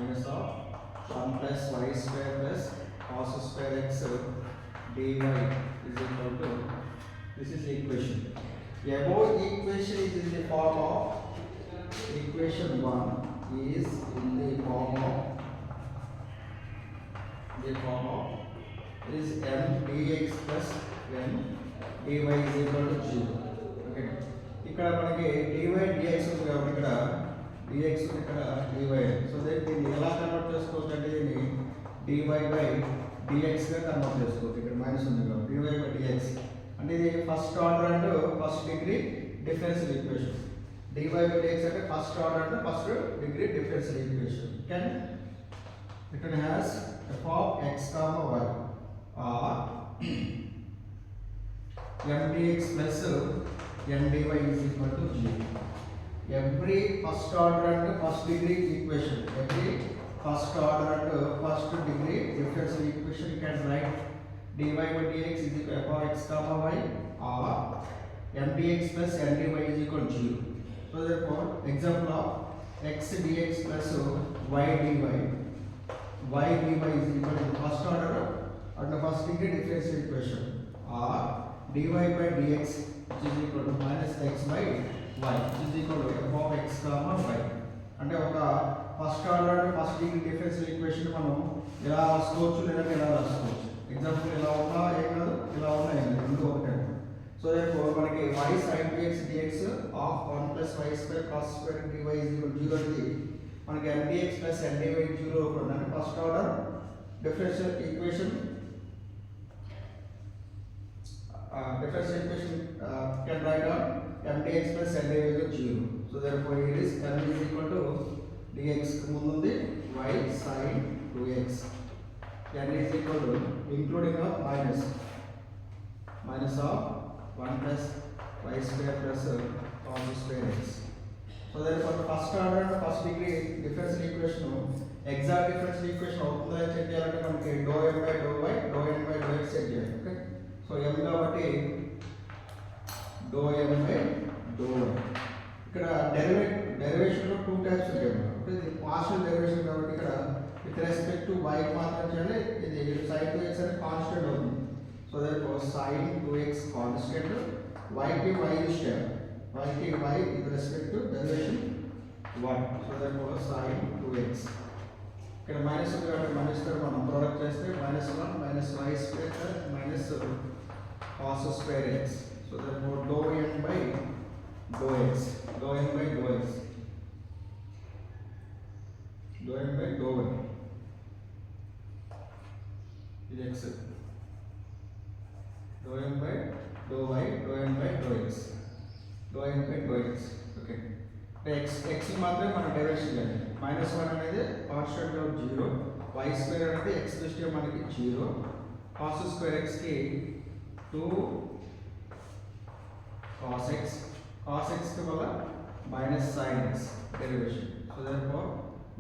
minus of 1 plus y square plus cos square x dy is equal to, this is the equation. The above equation is in the form of, equation 1 is in the form of is m dx plus m dy is equal to 0. Okay. ఇక్కడ మనకి dy dx ఉంది కాబట్టి ఇక్కడ dx ఉంది, ఇక్కడ dy. So దీన్ని ఎలా convert చేసుకోవచ్చు అంటే దీన్ని dy by dx గా కన్వర్ట్ చేసుకోవచ్చు. ఇక్కడ మైనస్ ఉంది కాబట్టి dy by dx అంటే ఇది first order and first degree differential equation. dy by dx అంటే first order and first degree differential equation. Can it has f of x comma y or m dx plus m dy is equal to 0. Every first order and first degree equation, every first order and first degree differential equation, you can write dy by dx is equal to f of x comma y or m dx plus m dy is equal to 0. So therefore example of x dx plus y dy, y dy is equal to first order and the first degree differential equation, or dy by dx which is equal to minus x by y which is equal to f of x comma y. అంటే ఒక first order and first degree differential equation మనం ఇలా రాసుకోవచ్చు లేదంటే ఇలా రాసుకోవచ్చు. Example ఇలా ఉన్నా ఏం కాదు, ఇలా ఉన్నా ఏం కాదు, రెండు ఒకటే. సో therefore మనకి y sin dx dx of 1 plus y square cos square dy is equal to 0 అనేది మనకి m dx plus m dy 0 ఒకటి అంటే first order differential equation can write down m dx plus m dy equal to 0. So therefore it is m is equal to dx ముందు ఉంది y sin 2x, n is equal to including of minus of 1 plus y square plus cos square x. So therefore first order and first degree differential equation exact differential equation అవుతుందా అని check చేయాలంటే మనకి dou m by dou y dou n by dou x check చేయాలి. Okay, so m కాబట్టి dou m by dou y. ఇక్కడ derivation లో 2 types ఉంటాయి అన్నమాట. ఇది పార్షియల్ డెరివేషన్ కాబట్టి ఇక్కడ విత్ రెస్పెక్ట్ టు y మాత్రం చేయాలి. ఇది sin 2x అనేది కాన్స్టెంట్ అవుతుంది. So therefore sin 2x constant, y కి y యూస్ చేయాలి. y కి y with respect to derivation 1. So therefore sin 2x. ఇక్కడ మైనస్ ఉంది కాబట్టి మైనస్ తో మనం ప్రొడక్ట్ చేస్తే -1 minus y square minus cos square x. So therefore dou n by dou x, dou n by dou x, dou n by dou y is x, dou n by dou y, dou n by dou x, dou n by dou x. Okay, x మాత్రమే మనం derivation చేయాలి. -1 అనేది constant of 0, y square అనేది x దృష్ట్యా మనకి 0, cos square x కి 2 cos x, cos x కి వల్ల minus sin x derivation. So therefore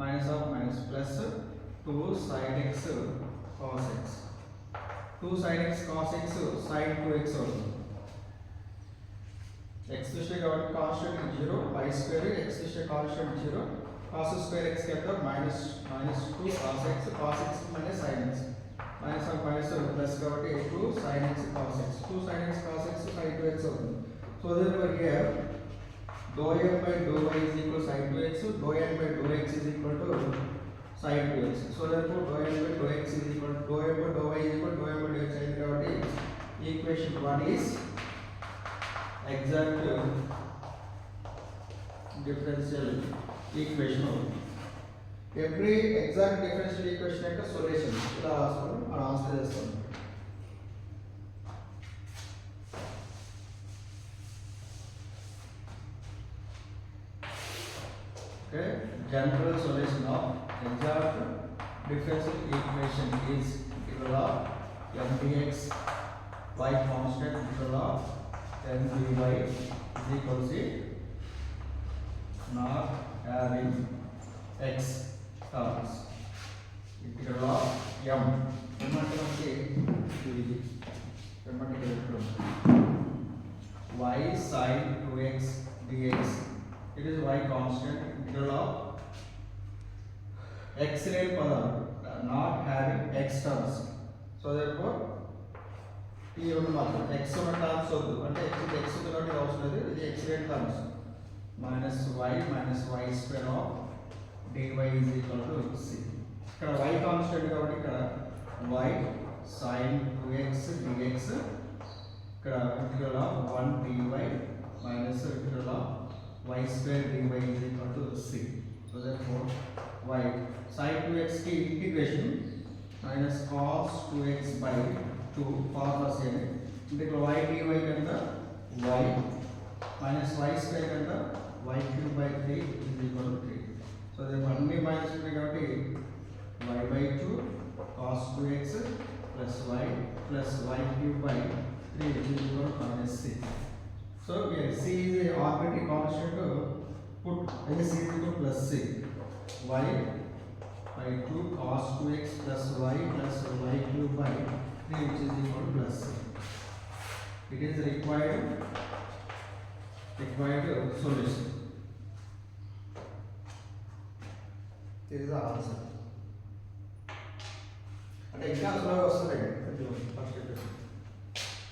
minus of minus plus 2 sin x cos x, 2 sin x cos x sin 2x అవుతుంది. x దృష్ట్యా కాబట్టి constant 0, y square x దృష్ట్యా constant 0, cos square x के अंदर minus 2 cos x minus sin x, minus of minus plus కాబట్టి 2 sin x cos x, 2 sin x cos x sin 2x అవుతుంది. So therefore here dou m by dou y is equal to sin 2x, dou n by dou x is equal to sin 2x. So therefore dou n by dou x is equal to dou m by dou y is equal to dou m by dou x అయింది కాబట్టి equation 1 is exact differential equation. Every exact differential equation యొక్క solution ఇలా రాసుకొని మనం answer చేస్తాం. Okay, general solution of exact differential equation is integral of m dx y constant integral of m dy is equal to not having x terms, integral of m y sin 2x dx, it is y constant, integral of x లేని పదాలు not having x terms. So therefore ఈ రెండు మాత్రం x ఉన్న terms వద్దు, అంటే x ఉన్నటువంటి అవసరం లేదు, ఇది x లేని terms. Minus y square of dy is equal to c. ఇక్కడ y కాన్స్టెంట్ కాబట్టి ఇక్కడ y sin 2x dx, ఇక్కడ integral of 1 dy minus integral of y square dy is equal to c. So therefore y sin 2x కి integration minus cos 2x by 2 formula same, integral y dy కనుక y minus y square కనుక y cube by 3 is equal to 3. So therefore అన్ని minus 3 కాబట్టి y by 2 cos 2x plus y cube by 3 which is equal to minus c. So here c is a arbitrary constant, put c is equal to plus c. Y by 2 cos 2x plus y cube by 3 which is equal to plus c. It is required solution. This is the answer. అంటే ఇంకా సులభంగా వస్తుంది first